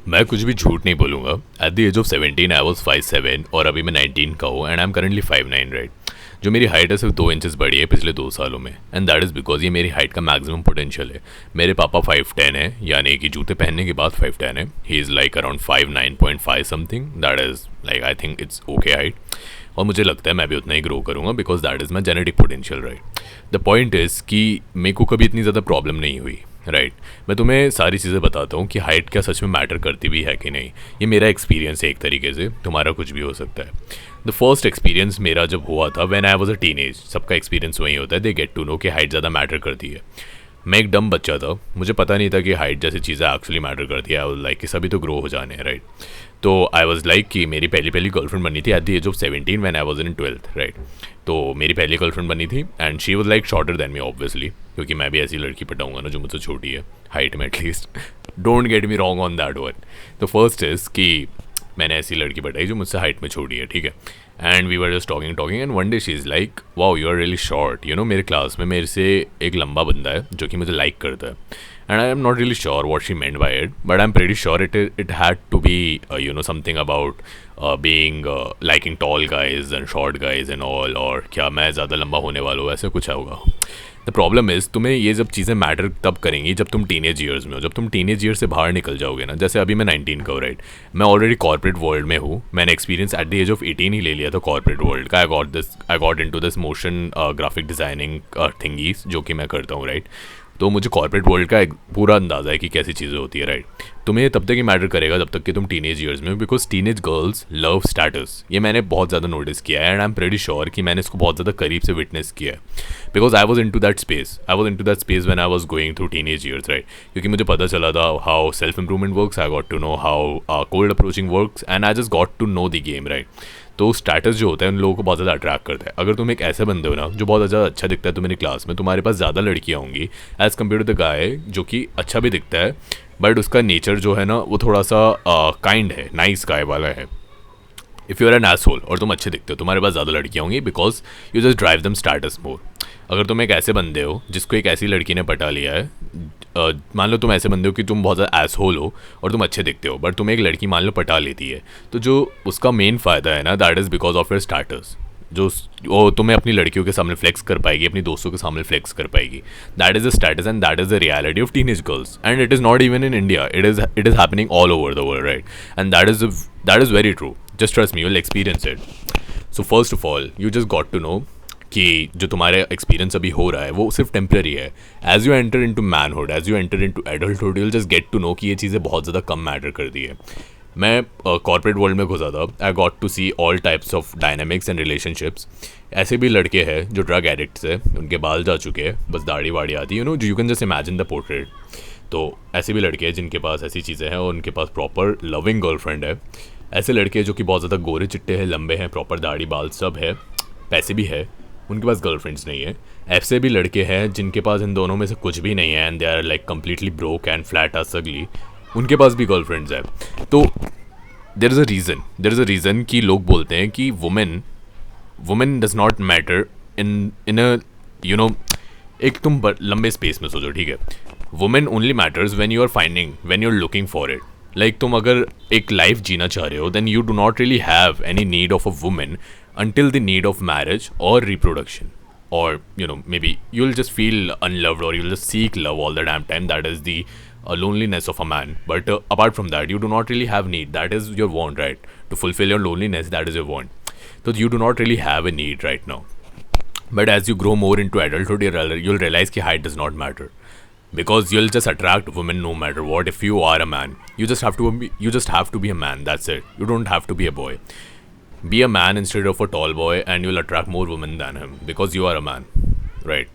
मैं कुछ भी झूठ नहीं बोलूँगा। At the age of 17 I was 5'7" और अभी मैं 19 का हूँ and I am currently 5'9", right. जो मेरी हाइट है सिर्फ 2 इंचेस बढ़ी है पिछले 2 सालों में, एंड दैट इज़ बिकॉज ये मेरी हाइट का मैक्सिमम पोटेंशियल है। मेरे पापा 5'10" है, यानी कि जूते पहनने के बाद 5'10" है। He is like around 5'9.5 something, that is like I think it's okay height. और मुझे लगता है मैं भी उतना ही ग्रो करूँगा because that is my genetic potential, right. The point is कि मेरे को कभी इतनी ज़्यादा प्रॉब्लम नहीं हुई, राइट। मैं तुम्हें सारी चीज़ें बताता हूँ कि हाइट क्या सच में मैटर करती भी है कि नहीं। ये मेरा एक्सपीरियंस है एक तरीके से, तुम्हारा कुछ भी हो सकता है। द फर्स्ट एक्सपीरियंस मेरा जब हुआ था when I was a teenage, सबका एक्सपीरियंस वही होता है, दे गेट टू नो कि हाइट ज़्यादा मैटर करती है। मैं एक डम बच्चा था, मुझे पता नहीं था कि हाइट जैसी चीज़ें एक्चुअली मैटर करती है। आई वाज लाइक कि सभी तो ग्रो हो जाने हैं, राइट। तो आई वाज लाइक कि मेरी पहली पहली गर्लफ्रेंड बनी थी at the age of 17 when I was in 12th, right. तो मेरी पहली गर्लफ्रेंड बनी थी and she was like shorter than me obviously, क्योंकि मैं भी ऐसी लड़की पटाऊंगा ना जो मुझसे छोटी है हाइट में at least. Don't get me wrong on that one. तो फर्स्ट इज़ कि मैंने ऐसी लड़की पटाई जो मुझसे हाइट में छोटी है, ठीक है। And we were just talking talking and one day she is like wow you are really short, you know. मेरे क्लास में मेरे से एक लंबा बंदा है जो कि मुझे लाइक करता है, and I am not really sure what she meant by it, but I am pretty sure it had to be you know something about being liking tall guys and short guys and all, और क्या मैं ज़्यादा लंबा होने वाला हूँ, ऐसा कुछ होगा। द प्रॉब्लम इज़ तुम्हें ये जब चीज़ें मैटर तब करेंगी जब तुम टीनेज ईयर्स में हो। जब तुम टीनेज ईयर से बाहर निकल जाओगे ना, जैसे अभी मैं 19 का हूँ, राइट। मैं ऑलरेडी कॉर्पोरेट वर्ल्ड में हूँ, मैंने experience at the age of 18 ही ले लिया था कॉर्पोरेट वर्ल्ड का। I got into this motion graphic designing thingies जो कि मैं करता हूँ, राइट। तो मुझे कॉर्पोरेट वर्ल्ड का एक पूरा अंदाज़ा है कि कैसी चीज़ें होती है, राइट। तुम्हें तब तक ही मैटर करेगा जब तक कि तुम टीनेज ईयर्स में हो, because teenage girls love status. ये मैंने बहुत ज़्यादा नोटिस किया है and I am pretty sure कि मैंने इसको बहुत ज़्यादा करीब से विटनेस किया है, because I was into that space when I was going through teenage years, right. क्योंकि मुझे पता चला था how self improvement works, I got to know how cold approaching works and I just got to know the game, right. तो status जो होता है उन लोगों को बहुत ज़्यादा अट्रैक्ट करता है। अगर तुम एक ऐसे बंदे हो ना जो बहुत ज़्यादा अच्छा दिखता है तुम्हारी क्लास में, तुम्हारे पास ज़्यादा लड़कियाँ होंगी as compare to the guy जो कि अच्छा भी दिखता है बट उसका नेचर जो है ना वो थोड़ा सा काइंड है, नाइस गाय वाला है। If you are an asshole और तुम अच्छे दिखते हो, तुम्हारे पास ज़्यादा लड़कियाँ होंगी बिकॉज यू जस्ट ड्राइव दम स्टेटस मोर। अगर तुम एक ऐसे बंदे हो जिसको एक ऐसी लड़की ने पटा लिया है, मान लो तुम ऐसे बंदे हो कि तुम बहुत ज़्यादा एसहोल हो और तुम अच्छे दिखते हो, बट तुम्हें एक लड़की मान लो पटा लेती है, तो जो उसका मेन फ़ायदा है ना, that is because of your status. जो वो तुम्हें अपनी लड़कियों के सामने फ्लेक्स कर पाएगी, अपनी दोस्तों के सामने फ्लेक्स कर पाएगी। That is the status and that is the reality of teenage girls, and it is not even in India, it is happening all over the world, right. And that is very true, just trust me, you will experience it. So first of all you just got to know कि जो तुम्हारा experience अभी हो रहा है वो सिर्फ temporary है। As you enter into manhood, as you enter into adulthood, you will just get to know कि ये चीज़ें बहुत ज़्यादा कम मैटर करती है। मैं कॉर्पोरेट वर्ल्ड में घुसा था, I got to see all types of dynamics and relationships. ऐसे भी लड़के हैं जो ड्रग एडिक्ट्स है, उनके बाल जा चुके हैं, बस दाढ़ी वाड़ी आती है, you know, you can just imagine the portrait. तो ऐसे भी लड़के हैं जिनके पास ऐसी चीज़ें हैं और उनके पास प्रॉपर लविंग गर्लफ्रेंड है। ऐसे लड़के जो कि बहुत ज़्यादा गोरे चिट्टे हैं, लंबे हैं, प्रॉपर दाढ़ी बाल सब है, पैसे भी है, उनके पास गर्लफ्रेंड्स नहीं है। ऐसे भी लड़के हैं जिनके पास इन दोनों में से कुछ भी नहीं है and they are like completely broke and flat as ugly, उनके पास भी गर्लफ्रेंड्स है। तो देयर इज़ अ रीज़न कि लोग बोलते हैं कि women does not matter in a you know, एक तुम लंबे स्पेस में सोचो, ठीक है। Women only matters when you are looking for it. Like तुम अगर एक लाइफ जीना चाह रहे हो then you do not really have any need of a women until the need of marriage or reproduction, or you know, maybe you'll just feel unloved or you'll just seek love all the damn time. That is the loneliness of a man, but apart from that you do not really have need. That is your want, right? To fulfill your loneliness, that is your want. So you do not really have a need right now, but as you grow more into adulthood you'll realize that height does not matter, because you'll just attract women no matter what. If you are a man, you just have to be a man, that's it. You don't have to be a boy. Be a man instead of a tall boy and you'll attract more women than him because you are a man, right?